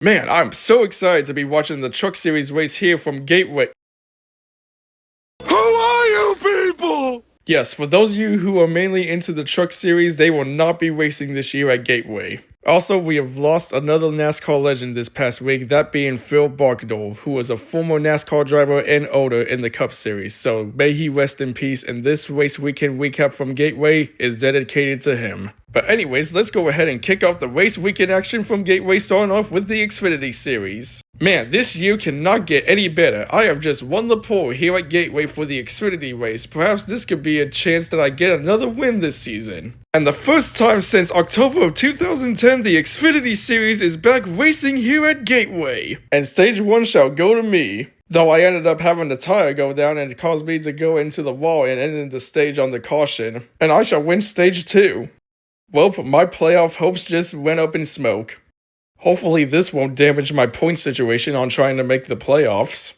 Man, I'm so excited to be watching the Truck Series race here from Gateway. Who are you people? Yes, for those of you who are mainly into the Truck Series, they will not be racing this year at Gateway. Also, we have lost another NASCAR legend this past week, that being Phil Barkador, who was a former NASCAR driver and owner in the Cup Series, so may he rest in peace, and this race weekend recap from Gateway is dedicated to him. But anyways, let's go ahead and kick off the race weekend action from Gateway, starting off with the Xfinity Series. Man, this year cannot get any better. I have just won the pole here at Gateway for the Xfinity race. Perhaps this could be a chance that I get another win this season. And the first time since October of 2010, the Xfinity Series is back racing here at Gateway. And stage 1 shall go to me. Though I ended up having the tire go down and it caused me to go into the wall and ended the stage on the caution. And I shall win stage 2. Well, my playoff hopes just went up in smoke. Hopefully this won't damage my point situation on trying to make the playoffs.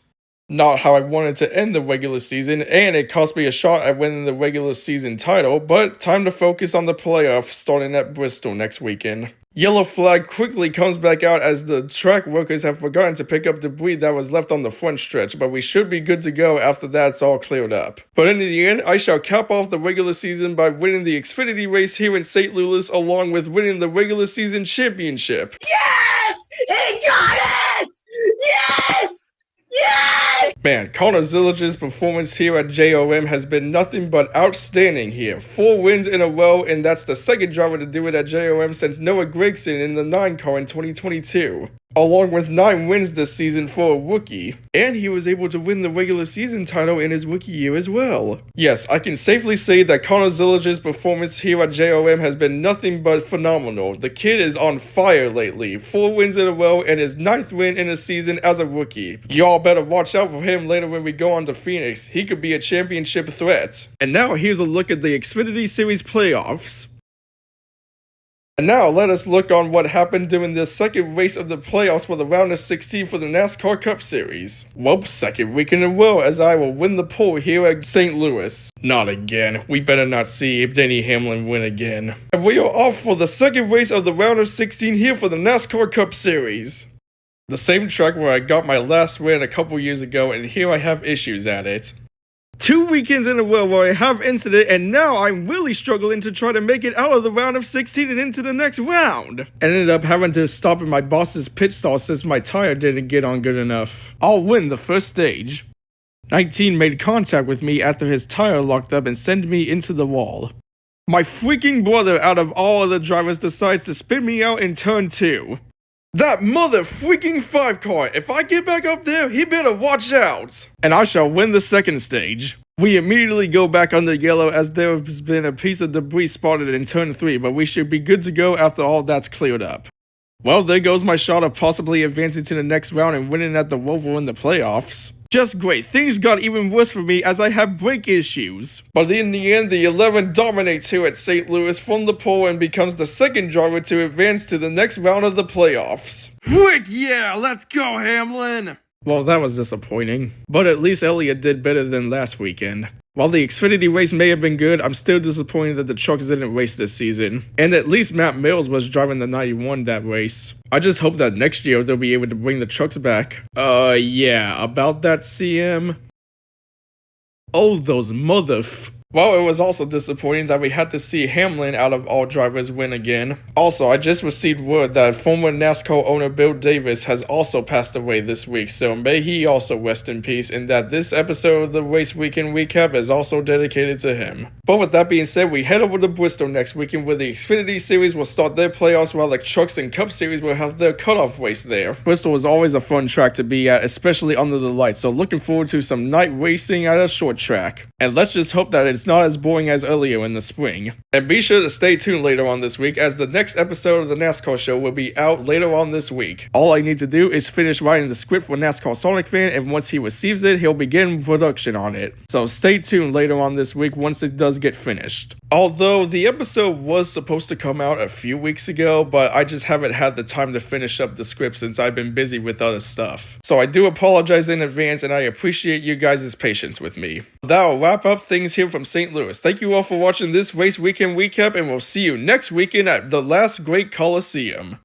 Not how I wanted to end the regular season, and it cost me a shot at winning the regular season title, but time to focus on the playoffs starting at Bristol next weekend. Yellow flag quickly comes back out as the track workers have forgotten to pick up debris that was left on the front stretch, but we should be good to go after that's all cleared up. But in the end, I shall cap off the regular season by winning the Xfinity race here in St. Louis, along with winning the regular season championship. Yes! He got it! Yes! Yes! Man, Connor Zilich's performance here at JOM has been nothing but outstanding here. 4 wins in a row, and that's the second driver to do it at JOM since Noah Gragson in the 9 car in 2022. Along with 9 wins this season for a rookie. And he was able to win the regular season title in his rookie year as well. Yes, I can safely say that Connor Zilich's performance here at JOM has been nothing but phenomenal. The kid is on fire lately. 4 wins in a row and his 9th win in a season as a rookie. Y'all better watch out for him later when we go on to Phoenix. He could be a championship threat. And now here's a look at the Xfinity Series playoffs. And now let us look on what happened during the second race of the playoffs for the round of 16 for the NASCAR Cup Series. Well, second week in a row as I will win the pole here at St. Louis. Not again. We better not see Denny Hamlin win again. And we are off for the second race of the round of 16 here for the NASCAR Cup Series. The same track where I got my last win a couple years ago, and here I have issues at it. 2 weekends in a row where I have incident, and now I'm really struggling to try to make it out of the round of 16 and into the next round. I ended up having to stop at my boss's pit stall since my tire didn't get on good enough. I'll win the first stage. 19 made contact with me after his tire locked up and sent me into the wall. My freaking brother out of all other drivers decides to spin me out in turn 2. That mother freaking 5 car, if I get back up there, he better watch out! And I shall win the second stage. We immediately go back under yellow as there has been a piece of debris spotted in turn 3, but we should be good to go after all that's cleared up. Well, there goes my shot of possibly advancing to the next round and winning at the Roval in the playoffs. Just great, things got even worse for me as I have brake issues. But in the end, the 11 dominates here at St. Louis from the pole and becomes the second driver to advance to the next round of the playoffs. Frick yeah, let's go Hamlin! Well, that was disappointing, but at least Elliott did better than last weekend. While the Xfinity race may have been good, I'm still disappointed that the trucks didn't race this season. And at least Matt Mills was driving the 91 that race. I just hope that next year they'll be able to bring the trucks back. Yeah, about that CM. Oh, those Well, it was also disappointing that we had to see Hamlin out of all drivers win again. Also, I just received word that former NASCAR owner Bill Davis has also passed away this week, so may he also rest in peace, and that this episode of the Race Weekend Recap is also dedicated to him. But with that being said, we head over to Bristol next weekend where the Xfinity Series will start their playoffs while the Trucks and Cup Series will have their cutoff race there. Bristol is always a fun track to be at, especially under the lights, so looking forward to some night racing at a short track. And let's just hope that it's not as boring as earlier in the spring. And be sure to stay tuned later on this week as the next episode of the NASCAR show will be out later on this week. All I need to do is finish writing the script for NASCAR Sonic Fan, and once he receives it, he'll begin production on it. So stay tuned later on this week once it does get finished. Although the episode was supposed to come out a few weeks ago, but I just haven't had the time to finish up the script since I've been busy with other stuff. So I do apologize in advance, and I appreciate you guys' patience with me. That'll wrap up things here from St. Louis. Thank you all for watching this Race Weekend Recap, and we'll see you next weekend at the Last Great Coliseum.